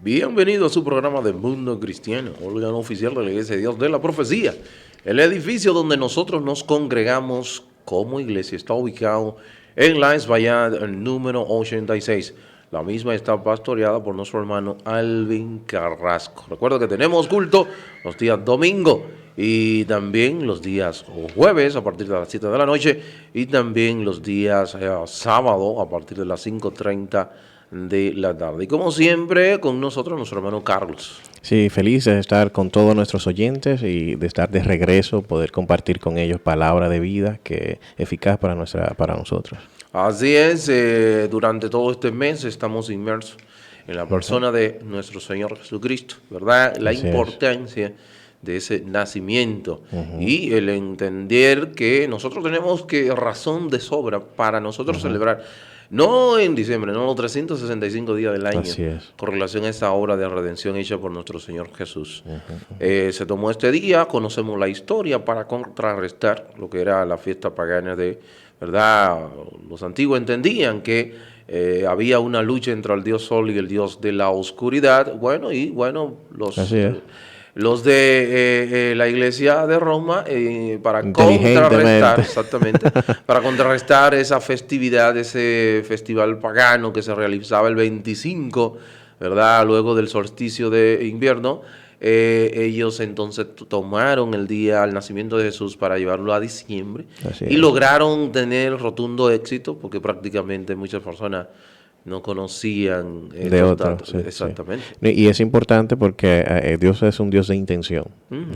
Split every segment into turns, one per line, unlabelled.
Bienvenido a su programa de Mundo Cristiano, órgano oficial de la Iglesia de Dios de la Profecía. El edificio donde nosotros nos congregamos como iglesia está ubicado en Lines Bayard, el número 86. La misma está pastoreada por nuestro hermano Alvin Carrasco. Recuerda que tenemos culto los días domingo y también los días jueves a partir de las 7 de la noche y también los días sábado a partir de las 5:30 de la tarde. Y como siempre, con nosotros nuestro hermano Carlos.
Sí, feliz de estar con todos nuestros oyentes y de estar de regreso, poder compartir con ellos palabra de vida que es eficaz para nosotros.
Así es, durante todo este mes estamos inmersos en la persona de nuestro Señor Jesucristo, ¿verdad? La
Así
importancia de ese nacimiento y el entender que nosotros tenemos que razón de sobra para nosotros celebrar, no en diciembre, no los 365 días del año,
Así es.
con relación a esa obra de redención hecha por nuestro Señor Jesús. Se tomó este día, conocemos la historia para contrarrestar lo que era la fiesta pagana de, ¿verdad? Los antiguos entendían que había una lucha entre el Dios Sol y el Dios de la oscuridad. Bueno,
Así es.
los de la Iglesia de Roma, para
Inteligentemente.
contrarrestar, exactamente, para contrarrestar esa festividad, ese festival pagano que se realizaba el 25, ¿verdad? Luego del solsticio de invierno, ellos entonces tomaron el día al nacimiento de Jesús para llevarlo a diciembre
Así
y
es.
lograron tener rotundo éxito porque prácticamente muchas personas no conocían
De
estos
otro,
datos.
sí,
Exactamente.
sí. Y es importante porque Dios es un Dios de intención.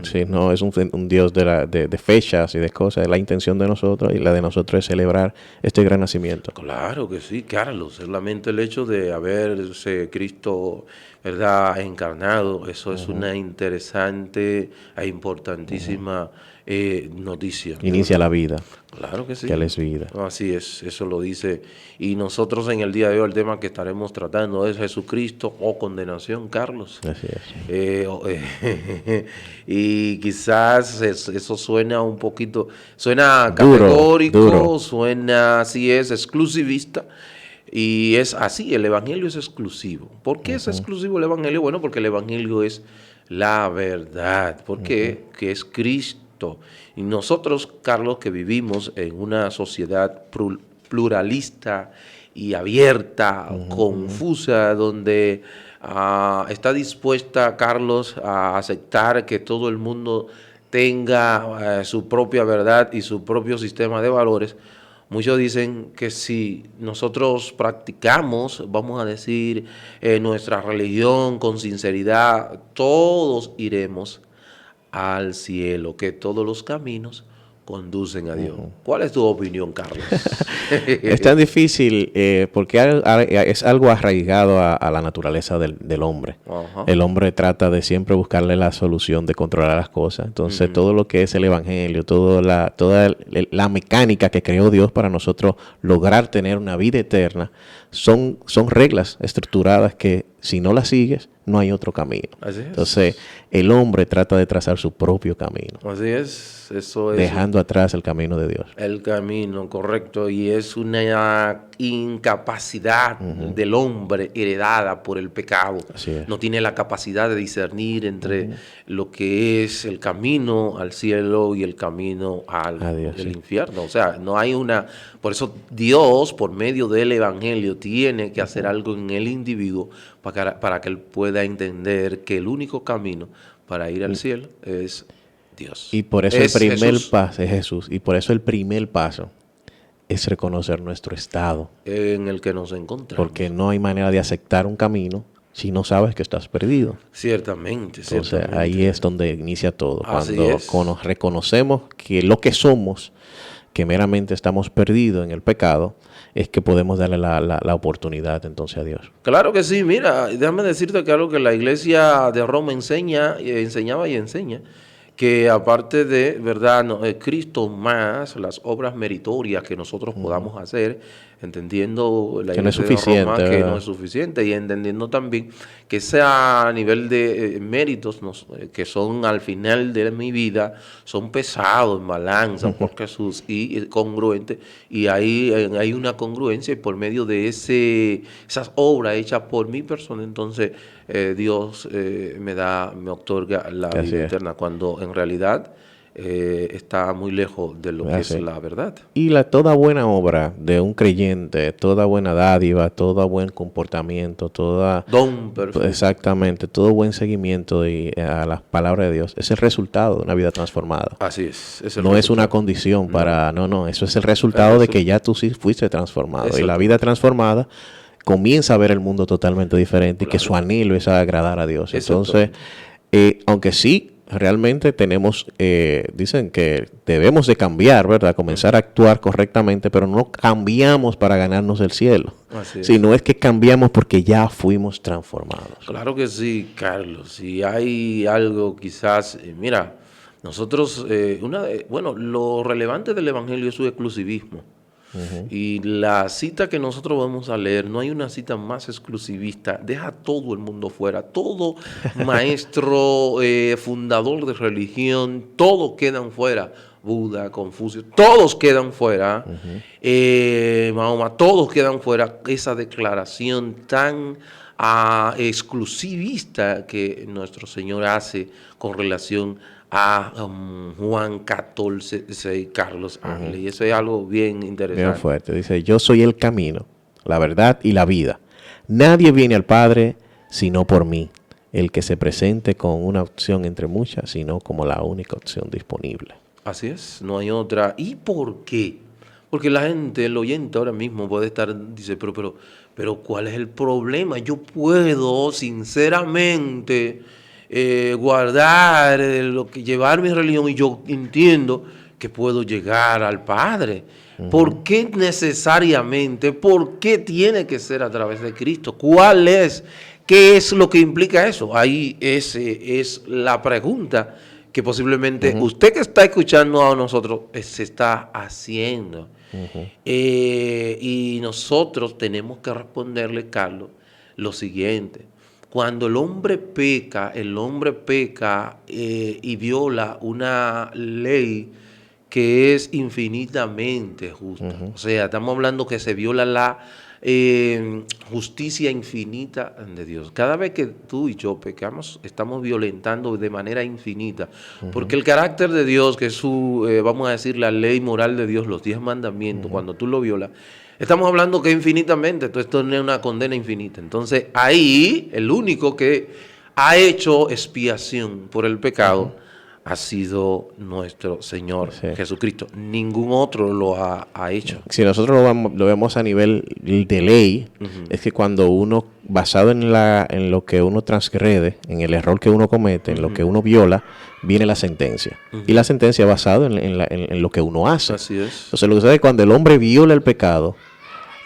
Sí, no es un Dios de fechas y de cosas. La intención de nosotros y la de nosotros es celebrar este gran nacimiento.
Claro que sí, Carlos. Solamente el hecho de haberse Cristo, ¿verdad?, encarnado, eso es una interesante e importantísima noticia.
Inicia la vida,
Claro que sí.
que Él es vida.
Así es, eso lo dice. Y nosotros en el día de hoy el tema que estaremos tratando es Jesucristo o condenación, Carlos.
Así es.
Y quizás eso suena un poquito, suena
Duro,
categórico,
duro.
suena, así es, exclusivista. Y es así, el Evangelio es exclusivo. ¿Por qué es exclusivo el Evangelio? Bueno, porque el Evangelio es la verdad. ¿Por qué? Que es Cristo. Y nosotros, Carlos, que vivimos en una sociedad pluralista y abierta, confusa, donde está dispuesta, Carlos, a aceptar que todo el mundo tenga su propia verdad y su propio sistema de valores. Muchos dicen que si nosotros practicamos, vamos a decir, nuestra religión con sinceridad, todos iremos al cielo, que todos los caminos conducen a Dios. ¿Cuál es tu opinión, Carlos?
Es tan difícil porque es algo arraigado a la naturaleza del hombre.
Ajá.
El hombre trata de siempre buscarle la solución de controlar las cosas. Entonces, todo lo que es el evangelio, toda la mecánica que creó Dios para nosotros lograr tener una vida eterna, son reglas estructuradas que si no las sigues, no hay otro camino.
Así es.
Entonces, el hombre trata de trazar su propio camino,
Así es, eso es.
dejando atrás el camino de Dios.
El camino, correcto, y es una incapacidad del hombre heredada por el pecado.
Así es.
No tiene la capacidad de discernir entre lo que es el camino al cielo y el camino
A Dios, sí.
infierno. O sea, no hay una... Por eso Dios, por medio del Evangelio, tiene que hacer algo en el individuo para que él pueda entender que el único camino para ir al cielo es Dios.
Y por eso
Es
el primer
Jesús.
paso es Jesús. Y por eso el primer paso es reconocer nuestro estado.
En el que nos encontramos.
Porque no hay manera de aceptar un camino si no sabes que estás perdido.
Ciertamente,
Entonces
ciertamente.
ahí es donde inicia todo.
Así
Cuando
es.
reconocemos que lo que somos, que meramente estamos perdidos en el pecado, es que podemos darle la oportunidad entonces a Dios.
Claro que sí, mira, déjame decirte que algo que la iglesia de Roma enseñaba y enseña, que aparte de, ¿verdad?, Cristo más las obras meritorias que nosotros podamos hacer, entendiendo la
Que no es
iglesia de
suficiente,
Roma que
¿verdad?
no es suficiente, y entendiendo también que sea a nivel de méritos que son al final de mi vida, son pesados en balanza por Jesús y congruentes, y ahí hay una congruencia y por medio de esas obras hechas por mi persona, entonces Dios me otorga la vida eterna, cuando en realidad está muy lejos de lo que es la verdad.
Y toda buena obra de un creyente, toda buena dádiva, todo buen comportamiento,
don perfecto.
Exactamente, todo buen seguimiento a la palabra de Dios es el resultado de una vida transformada.
Así es.
No es una condición para... No, eso es el resultado de que ya tú sí fuiste transformado. Exacto. Y la vida transformada comienza a ver el mundo totalmente diferente, claro, y que su anhelo es agradar a Dios. Entonces, aunque sí, realmente tenemos, dicen que debemos de cambiar, ¿verdad? Comenzar a actuar correctamente, pero no cambiamos para ganarnos el cielo, sino es que cambiamos porque ya fuimos transformados.
Claro que sí, Carlos. Si hay algo quizás, mira, nosotros, lo relevante del Evangelio es su exclusivismo. Y la cita que nosotros vamos a leer, no hay una cita más exclusivista, deja todo el mundo fuera, todo maestro, fundador de religión, todos quedan fuera, Buda, Confucio, todos quedan fuera, Mahoma, todos quedan fuera, esa declaración tan exclusivista que nuestro Señor hace con relación a Juan 14, 6, Carlos Ángel. Y eso es algo bien interesante.
Bien fuerte. Dice, yo soy el camino, la verdad y la vida. Nadie viene al Padre sino por mí. El que se presente con una opción entre muchas, sino como la única opción disponible.
Así es, no hay otra. ¿Y por qué? Porque la gente, el oyente ahora mismo puede estar, dice, pero ¿cuál es el problema? Yo puedo, sinceramente, llevar mi religión, y yo entiendo que puedo llegar al Padre. ¿Por qué necesariamente? ¿Por qué tiene que ser a través de Cristo? ¿Cuál es? ¿Qué es lo que implica eso? Ahí es la pregunta que posiblemente usted que está escuchando a nosotros se está haciendo. Y nosotros tenemos que responderle, Carlos, lo siguiente. Cuando el hombre peca y viola una ley que es infinitamente justa. O sea, estamos hablando que se viola la justicia infinita de Dios. Cada vez que tú y yo pecamos, estamos violentando de manera infinita. Porque el carácter de Dios, que es vamos a decir, la ley moral de Dios, los 10 mandamientos, cuando tú lo violas, estamos hablando que infinitamente, esto es una condena infinita. Entonces, ahí, el único que ha hecho expiación por el pecado ha sido nuestro Señor Jesucristo. Ningún otro lo ha hecho.
Si nosotros lo vemos a nivel de ley, es que cuando uno, basado en lo que uno transgrede, en el error que uno comete, en lo que uno viola, viene la sentencia. Y la sentencia es basada en lo que uno hace.
Así es.
Entonces, lo que sucede es que cuando el hombre viola el pecado,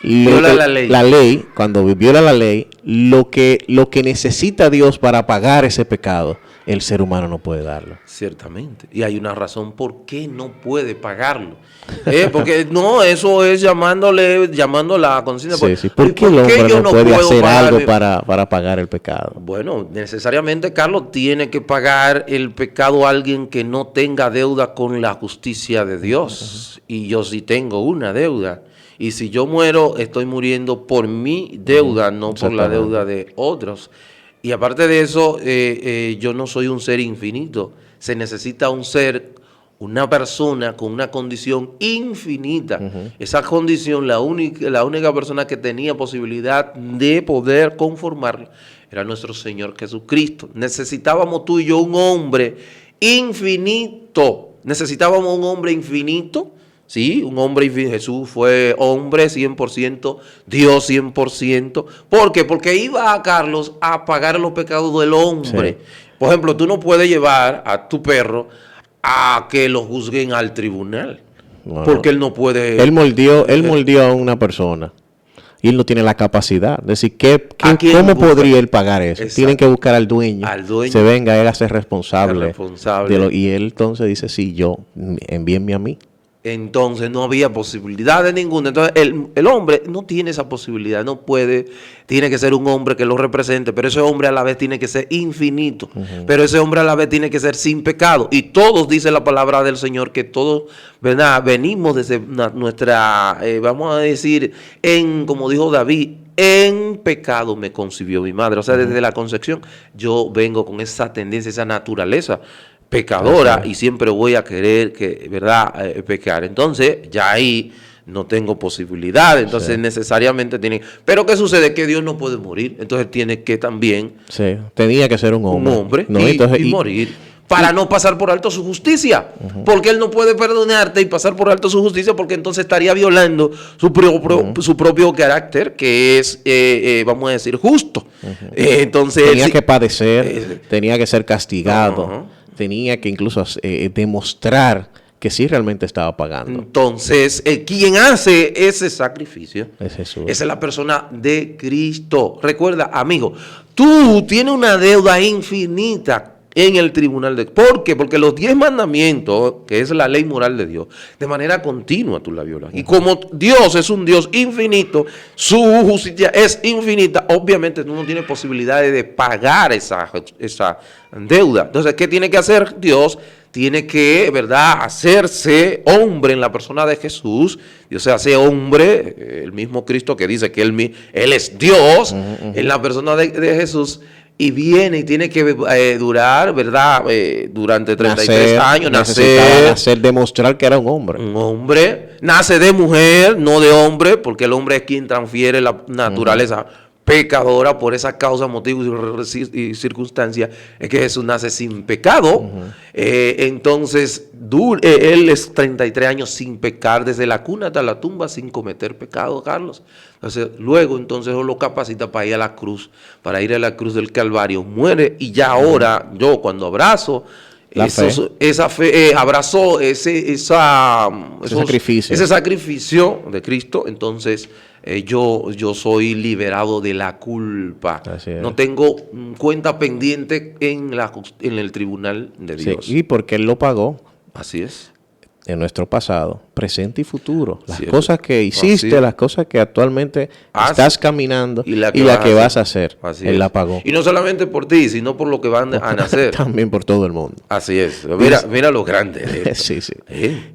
viola la ley.
La ley, cuando viola la ley, lo que necesita Dios para pagar ese pecado, el ser humano no puede darlo.
Ciertamente. Y hay una razón por qué no puede pagarlo. Porque no, eso es llamando la conciencia.
Sí. ¿Por qué el hombre no puede hacer algo para pagar el pecado?
Bueno, necesariamente, Carlos, tiene que pagar el pecado a alguien que no tenga deuda con la justicia de Dios. Y yo sí tengo una deuda. Y si yo muero, estoy muriendo por mi deuda, no por la deuda de otros. Y aparte de eso, yo no soy un ser infinito. Se necesita un ser, una persona con una condición infinita. Esa condición, la única persona que tenía posibilidad de poder conformarla era nuestro Señor Jesucristo. Necesitábamos tú y yo un hombre infinito. Necesitábamos un hombre infinito. Sí, un hombre infinito. Jesús fue hombre 100%, Dios 100%. ¿Por qué? Porque iba a Carlos a pagar los pecados del hombre. Sí. Por ejemplo, tú no puedes llevar a tu perro a que lo juzguen al tribunal. Bueno, porque él no puede...
Él moldeó a una persona. Y él no tiene la capacidad. Es decir, ¿cómo podría él pagar eso? Exacto. Tienen que buscar al dueño. Se venga él a ser responsable. Y él entonces dice, sí, envíenme a mí.
Entonces no había posibilidad de ninguna. Entonces el hombre no tiene esa posibilidad, no puede, tiene que ser un hombre que lo represente, pero ese hombre a la vez tiene que ser infinito, pero ese hombre a la vez tiene que ser sin pecado. Y todos, dice la palabra del Señor, que todos, ¿verdad? Venimos desde nuestra, vamos a decir, como dijo David, en pecado me concibió mi madre. O sea, desde la concepción yo vengo con esa tendencia, esa naturaleza pecadora y siempre voy a querer que, ¿verdad? Pecar. Entonces, ya ahí no tengo posibilidad. Entonces, necesariamente tiene... Pero ¿qué sucede? Que Dios no puede morir. Entonces, tiene que también...
Sí, tenía que ser un hombre.
Un hombre
¿no?
y morir. Para no pasar por alto su justicia. Porque Él no puede perdonarte y pasar por alto su justicia, porque entonces estaría violando su propio carácter, que es, vamos a decir, justo. Entonces
tenía que padecer, tenía que ser castigado, tenía que incluso demostrar que sí realmente estaba pagando.
Entonces, quien hace ese sacrificio
es Jesús.
Esa es la persona de Cristo. Recuerda, amigo, tú tienes una deuda infinita en el tribunal de... ¿Por qué? Porque los 10 mandamientos, que es la ley moral de Dios, de manera continua tú la violas. Y como Dios es un Dios infinito, su justicia es infinita, obviamente tú no tienes posibilidades de pagar esa deuda. Entonces, ¿qué tiene que hacer Dios? Tiene que, ¿verdad?, hacerse hombre en la persona de Jesús. Dios se hace hombre, el mismo Cristo que dice que Él es Dios, en la persona de Jesús. Y viene y tiene que durar, ¿verdad? Durante 33 años,
nacer, demostrar que era un hombre.
Un hombre, nace de mujer, no de hombre, porque el hombre es quien transfiere la naturaleza pecadora. Por esa causa, motivo y circunstancia es que Jesús nace sin pecado. Entonces, él es 33 años sin pecar, desde la cuna hasta la tumba, sin cometer pecado, Carlos. Entonces, luego entonces lo capacita para ir a la cruz, del Calvario, muere, y ya ahora yo cuando abrazo esa fe, abrazó ese sacrificio de Cristo, entonces yo soy liberado de la culpa. No tengo cuenta pendiente en el tribunal de Dios.
Sí, y porque Él lo pagó.
Así es.
En nuestro pasado, presente y futuro. Las cosas que hiciste, las cosas que actualmente estás caminando y la que vas a hacer. Él la pagó.
Y no solamente por ti, sino por lo que van a nacer.
También por todo el mundo.
Así es. Mira lo grande de esto.
Sí.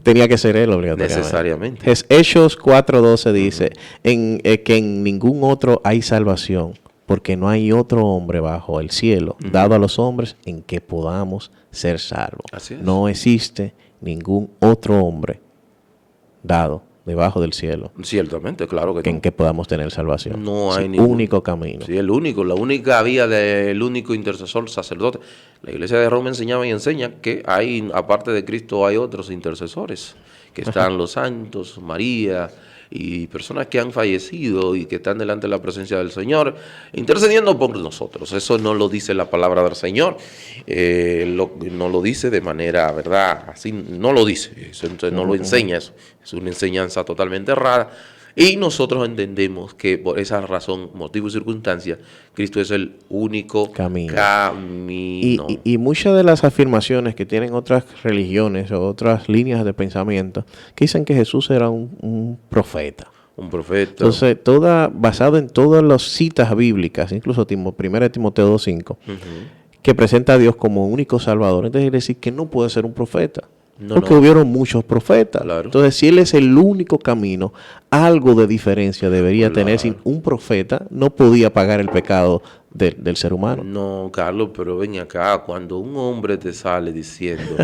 Tenía que ser Él obligatoriamente.
Necesariamente.
Hechos 4:12 dice que en ningún otro hay salvación, porque no hay otro hombre bajo el cielo dado a los hombres en que podamos ser salvos.
Así es.
No existe ningún otro hombre dado debajo del cielo.
Ciertamente, claro que
en que podamos tener salvación.
No hay
ningún único camino.
Sí, la única vía del único intercesor, sacerdote. La Iglesia de Roma enseñaba y enseña que aparte de Cristo, hay otros intercesores, que están los santos, María, y personas que han fallecido y que están delante de la presencia del Señor, intercediendo por nosotros. Eso no lo dice la palabra del Señor, no lo dice de manera, ¿verdad? Así no lo dice, entonces no lo enseña, eso es una enseñanza totalmente errada. Y nosotros entendemos que por esa razón, motivo y circunstancia, Cristo es el único camino.
Y muchas de las afirmaciones que tienen otras religiones o otras líneas de pensamiento, que dicen que Jesús era un profeta.
Un profeta.
Entonces, basado en todas las citas bíblicas, incluso 1 Timoteo 2:5, que presenta a Dios como único salvador. Entonces quiere decir que no puede ser un profeta. Porque hubieron muchos profetas.
Claro.
Entonces, si Él es el único camino, algo de diferencia debería tener. Sin un profeta no podía pagar el pecado del ser humano.
No, Carlos, pero ven acá, cuando un hombre te sale diciendo...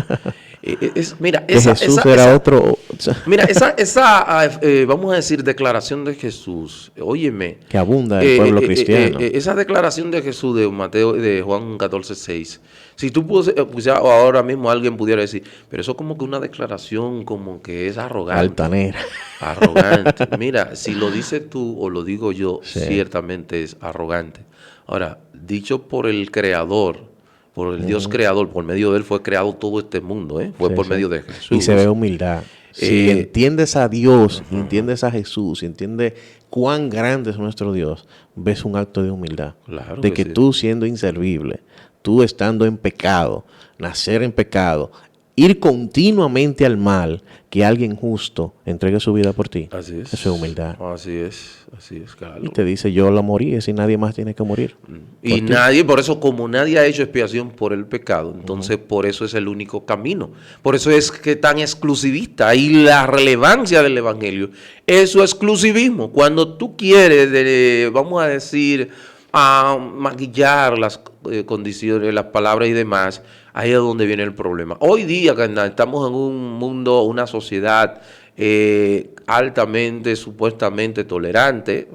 mira,
Jesús era otro...
Mira, vamos a decir, declaración de Jesús, óyeme...
Que abunda el pueblo cristiano.
Esa declaración de Jesús de Juan 14:6, si tú ahora mismo alguien pudiera decir, pero eso como que una declaración como que es arrogante.
Altanera.
Arrogante. Mira, si lo dices tú o lo digo yo, ciertamente es arrogante. Ahora, dicho por el Creador, por el Dios Creador, por medio de Él fue creado todo este mundo, fue por medio de Jesús.
Y se ve humildad. Si entiendes a Dios, entiendes a Jesús, entiendes cuán grande es nuestro Dios, ves un acto de humildad.
Claro
de que tú siendo inservible, tú estando en pecado, nacer en pecado, ir continuamente al mal, que alguien justo entregue su vida por ti.
Así es.
Eso es humildad.
Así es, Carlos.
Y te dice, yo la morí, y nadie más tiene que morir.
Y nadie, por eso, como nadie ha hecho expiación por el pecado, entonces por eso es el único camino. Por eso es que tan exclusivista. Y la relevancia del evangelio es su exclusivismo. Cuando tú quieres, vamos a decir, maquillar las condiciones, las palabras y demás, ahí es donde viene el problema. Hoy día, estamos en un mundo, una sociedad altamente, supuestamente tolerante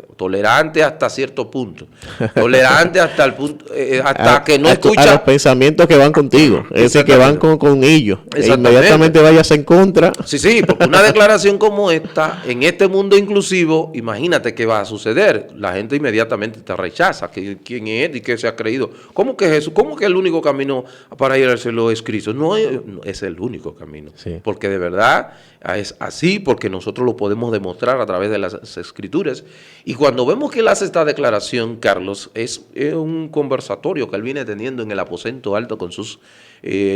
hasta cierto punto, tolerante hasta el punto, hasta que no escucha.
A los pensamientos que van contigo, es decir, que van con ellos, e inmediatamente vayas en contra.
Sí, porque una declaración como esta, en este mundo inclusivo, imagínate qué va a suceder, la gente inmediatamente te rechaza, quién es y qué se ha creído, ¿cómo que Jesús? ¿Cómo que el único camino para ir al cielo es Cristo? No es el único camino, porque de verdad es así, porque nosotros lo podemos demostrar a través de las escrituras. Y cuando vemos que él hace esta declaración, Carlos, es un conversatorio que él viene teniendo en el aposento alto con sus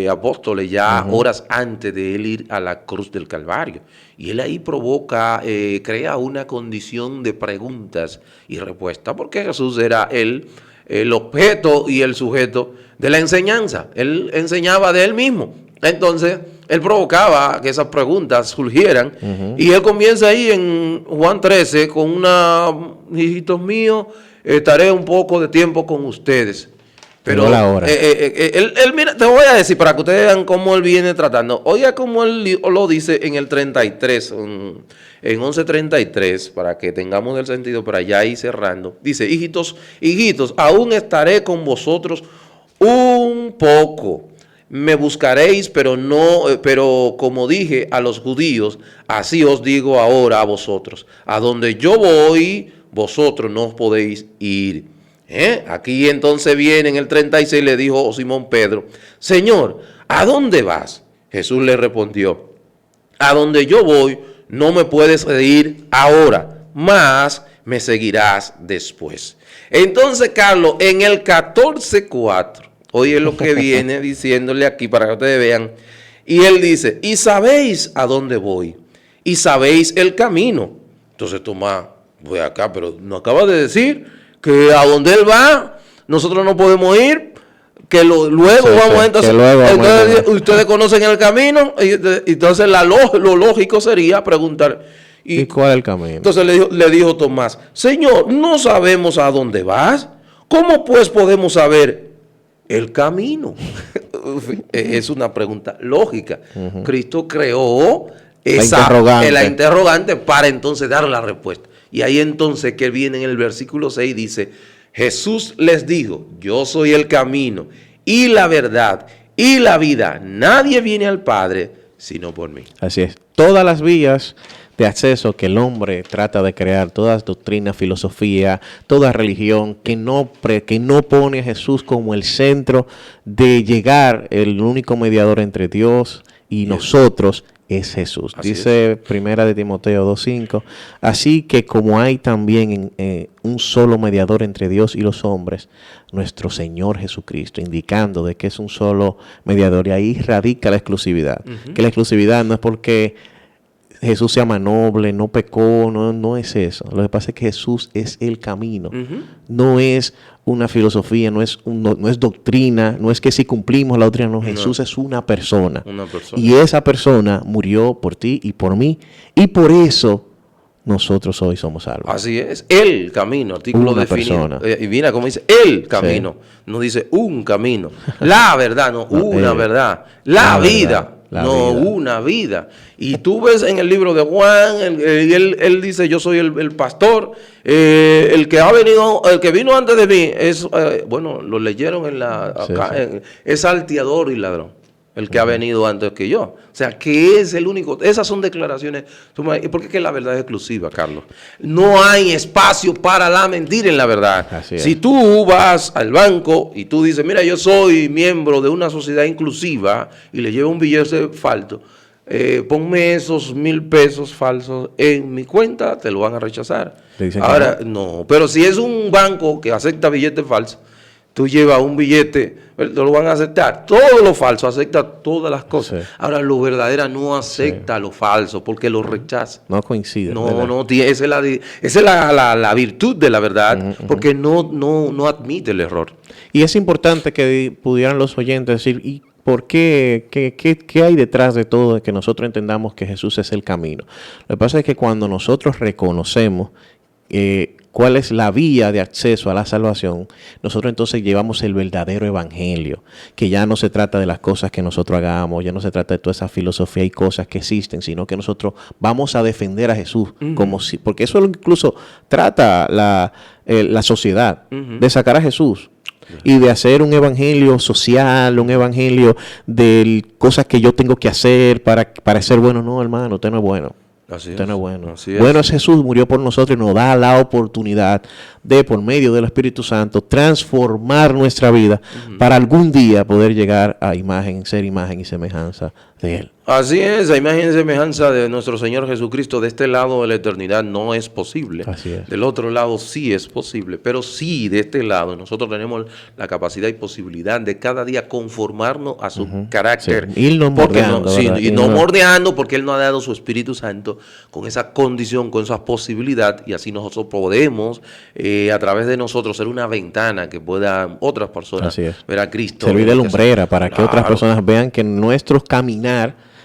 apóstoles ya horas antes de él ir a la cruz del Calvario. Y él ahí crea una condición de preguntas y respuestas, porque Jesús era el objeto y el sujeto de la enseñanza. Él enseñaba de él mismo. Entonces, él provocaba que esas preguntas surgieran. Y él comienza ahí en Juan 13 con hijitos míos, estaré un poco de tiempo con ustedes. Pero
la hora.
Mira, te voy a decir para que ustedes vean cómo él viene tratando. Oiga cómo él lo dice en el 33, en 11:33, para que tengamos el sentido para ya ir cerrando. Dice, hijitos, aún estaré con vosotros un poco. Me buscaréis, pero como dije a los judíos, así os digo ahora a vosotros. A donde yo voy, vosotros no os podéis ir. Aquí entonces viene en el 36, le dijo Simón Pedro, Señor, ¿a dónde vas? Jesús le respondió, a donde yo voy, no me puedes ir ahora, mas me seguirás después. Entonces, Carlos, en el 14:4, oye lo que viene diciéndole aquí para que ustedes vean. Y él dice, y sabéis a dónde voy, y sabéis el camino. Entonces Tomás, voy acá, pero no acaba de decir que a donde él va, nosotros no podemos ir, que luego vamos entonces. Entonces ustedes conocen el camino, y entonces lo lógico sería preguntar.
¿Y cuál es el camino?
Entonces le dijo Tomás, Señor, no sabemos a dónde vas, ¿cómo pues podemos saber el camino? Es una pregunta lógica. Cristo creó la interrogante para entonces dar la respuesta. Y ahí entonces que viene en el versículo 6, dice, Jesús les dijo, yo soy el camino y la verdad y la vida. Nadie viene al Padre sino por mí.
Así es. Todas las vías de acceso que el hombre trata de crear, todas doctrinas, filosofía, toda religión que no pone a Jesús como el centro de llegar, el único mediador entre Dios y nosotros es Jesús. Así dice Primera de Timoteo 2:5, así que como hay también un solo mediador entre Dios y los hombres, nuestro Señor Jesucristo, indicando de que es un solo mediador, y ahí radica la exclusividad. Que la exclusividad no es porque Jesús se llama noble, no pecó, no es eso. Lo que pasa es que Jesús es el camino. No es una filosofía, no es doctrina, no es que si cumplimos la doctrina, no. Jesús es una persona. Y esa persona murió por ti y por mí, y por eso nosotros hoy somos salvos.
Así es, el camino, artículo definido. Y mira cómo dice, el camino. No dice un camino. La verdad, no, una verdad. La vida. Una vida. Y tú ves en el libro de Juan, él dice, yo soy el pastor, el que vino antes de mí, es, lo leyeron es salteador y ladrón. El que ha venido antes que yo. O sea, que es el único. Esas son declaraciones. Porque es que la verdad es exclusiva, Carlos. No hay espacio para la mentira en la verdad. Si tú vas al banco y tú dices, mira, yo soy miembro de una sociedad inclusiva y le llevo un billete falso, ponme esos 1,000 pesos falsos en mi cuenta, te lo van a rechazar. Ahora, no. Pero si es un banco que acepta billetes falsos, Tú llevas un billete, lo van a aceptar. Todo lo falso acepta todas las cosas.
Sí.
Ahora, lo verdadero no acepta lo falso porque lo rechaza.
No coincide.
No,
¿verdad?
no tiene, esa es la virtud de la verdad, porque no admite el error.
Y es importante que pudieran los oyentes decir, ¿y por qué? ¿Qué hay detrás de todo de que nosotros entendamos que Jesús es el camino? Lo que pasa es que cuando nosotros reconocemos cuál es la vía de acceso a la salvación, nosotros entonces llevamos el verdadero evangelio, que ya no se trata de las cosas que nosotros hagamos, ya no se trata de toda esa filosofía y cosas que existen, sino que nosotros vamos a defender a Jesús, como si, porque eso incluso trata la sociedad, de sacar a Jesús. Y de hacer un evangelio social, un evangelio de cosas que yo tengo que hacer para ser bueno. No, hermano, usted no es bueno. Usted no es bueno.
Así es.
Bueno es Jesús, murió por nosotros y nos da la oportunidad de, por medio del Espíritu Santo, transformar nuestra vida para algún día poder llegar a ser imagen y semejanza de Él.
Así es, la imagen y semejanza de nuestro Señor Jesucristo de este lado de la eternidad no es posible.
Así es.
Del otro lado sí es posible, pero sí de este lado nosotros tenemos la capacidad y posibilidad de cada día conformarnos a su carácter.
Sí. Irnos moldeando,
y no moldeando porque Él nos ha dado su Espíritu Santo con esa condición, con esa posibilidad, y así nosotros podemos a través de nosotros ser una ventana que puedan otras personas ver a Cristo.
Servir de lumbrera para que otras personas vean que nuestro caminar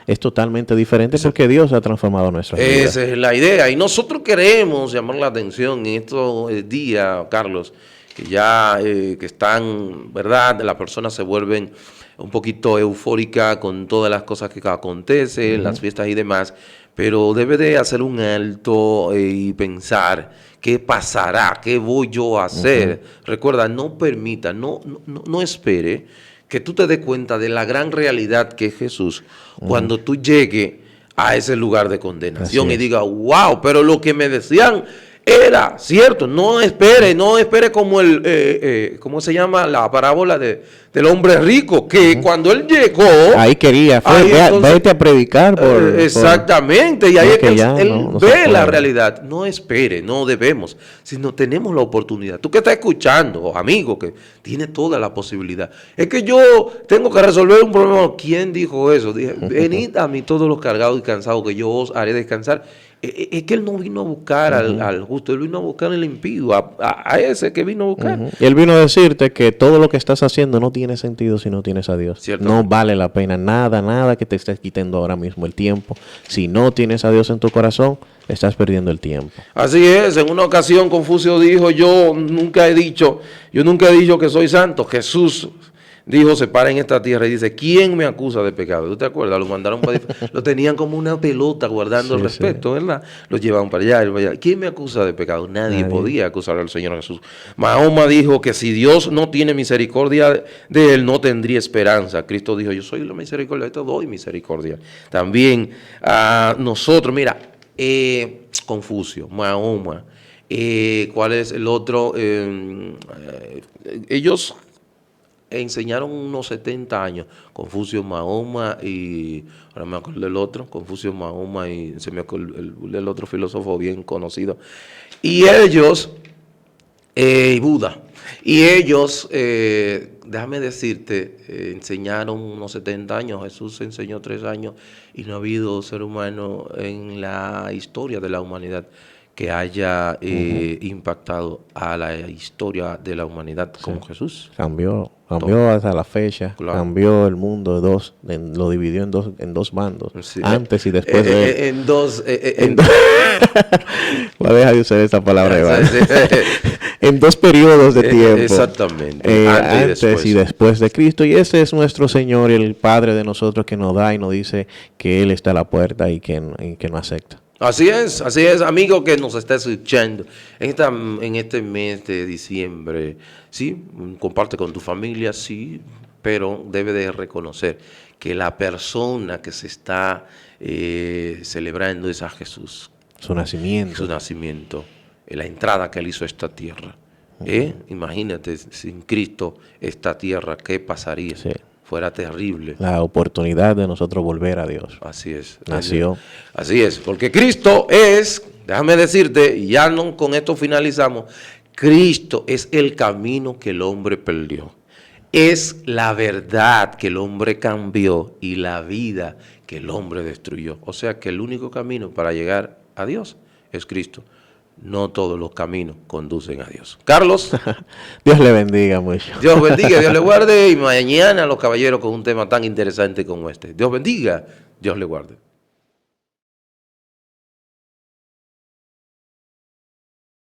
es totalmente diferente porque Dios ha transformado nuestra vida.
Esa es la idea. Y nosotros queremos llamar la atención en estos días, Carlos, que ya que están, ¿verdad? Las personas se vuelven un poquito eufóricas con todas las cosas que acontecen, las fiestas y demás, pero debe de hacer un alto y pensar qué pasará, qué voy yo a hacer. Recuerda, no permita, no espere que tú te des cuenta de la gran realidad que es Jesús cuando tú llegues a ese lugar de condenación y digas, wow, pero lo que me decían era cierto. No espere como ¿cómo se llama? La parábola del hombre rico, que cuando él llegó... Ahí quería,
vete a predicar.
Exactamente, y ahí es que él ve la realidad. No espere, no debemos, sino tenemos la oportunidad. Tú que estás escuchando, amigo, que tiene toda la posibilidad. Es que yo tengo que resolver un problema. ¿Quién dijo eso? Dije, venid a mí todos los cargados y cansados, que yo os haré descansar. Es que él no vino a buscar al justo, él vino a buscar al impío, a ese que vino a buscar.
Y él vino a decirte que todo lo que estás haciendo no tiene sentido si no tienes a Dios. No vale la pena nada que te estés quitando ahora mismo el tiempo. Si no tienes a Dios en tu corazón, estás perdiendo el tiempo.
Así es. En una ocasión Confucio dijo, yo nunca he dicho que soy santo. Jesús dijo, se para en esta tierra y dice, ¿quién me acusa de pecado? ¿Tú te acuerdas? Lo mandaron para lo tenían como una pelota guardando el respeto, ¿verdad? Lo llevaban para allá. ¿Quién me acusa de pecado? Nadie podía acusar al Señor Jesús. Mahoma dijo que si Dios no tiene misericordia de él, no tendría esperanza. Cristo dijo, yo soy la misericordia, te doy misericordia. También a nosotros, mira, Confucio, Mahoma, ¿cuál es el otro? Ellos enseñaron unos 70 años, Confucio, Mahoma y, ahora me acuerdo del otro, Confucio, Mahoma y se me acuerdo el otro filósofo bien conocido, y ellos, Buda, y ellos, déjame decirte, enseñaron unos 70 años, Jesús enseñó 3 años y no ha habido ser humano en la historia de la humanidad que haya impactado a la historia de la humanidad como Jesús.
Cambió hasta la fecha, cambió el mundo lo dividió en dos bandos, antes y después de él. Voy a dejar de usar esta palabra, en 2 periodos de tiempo.
Exactamente.
Antes y después de Cristo, y ese es nuestro Señor y el Padre de nosotros que nos da y nos dice que Él está a la puerta y que no acepta.
Así es, amigo que nos está escuchando en este mes de diciembre, sí, comparte con tu familia, sí, pero debe de reconocer que la persona que se está celebrando es a Jesús.
Su
nacimiento, la entrada que él hizo a esta tierra. Imagínate, sin Cristo, esta tierra, ¿qué pasaría?
Sí.
Fuera terrible.
La oportunidad de nosotros volver a Dios.
Así es.
Nació.
Así es, porque Cristo es, déjame decirte, y ya no con esto finalizamos, Cristo es el camino que el hombre perdió. Es la verdad que el hombre cambió y la vida que el hombre destruyó. O sea que el único camino para llegar a Dios es Cristo. No todos los caminos conducen a Dios. Carlos.
Dios le bendiga mucho.
Dios bendiga, Dios le guarde. Y mañana los caballeros con un tema tan interesante como este. Dios bendiga, Dios le guarde.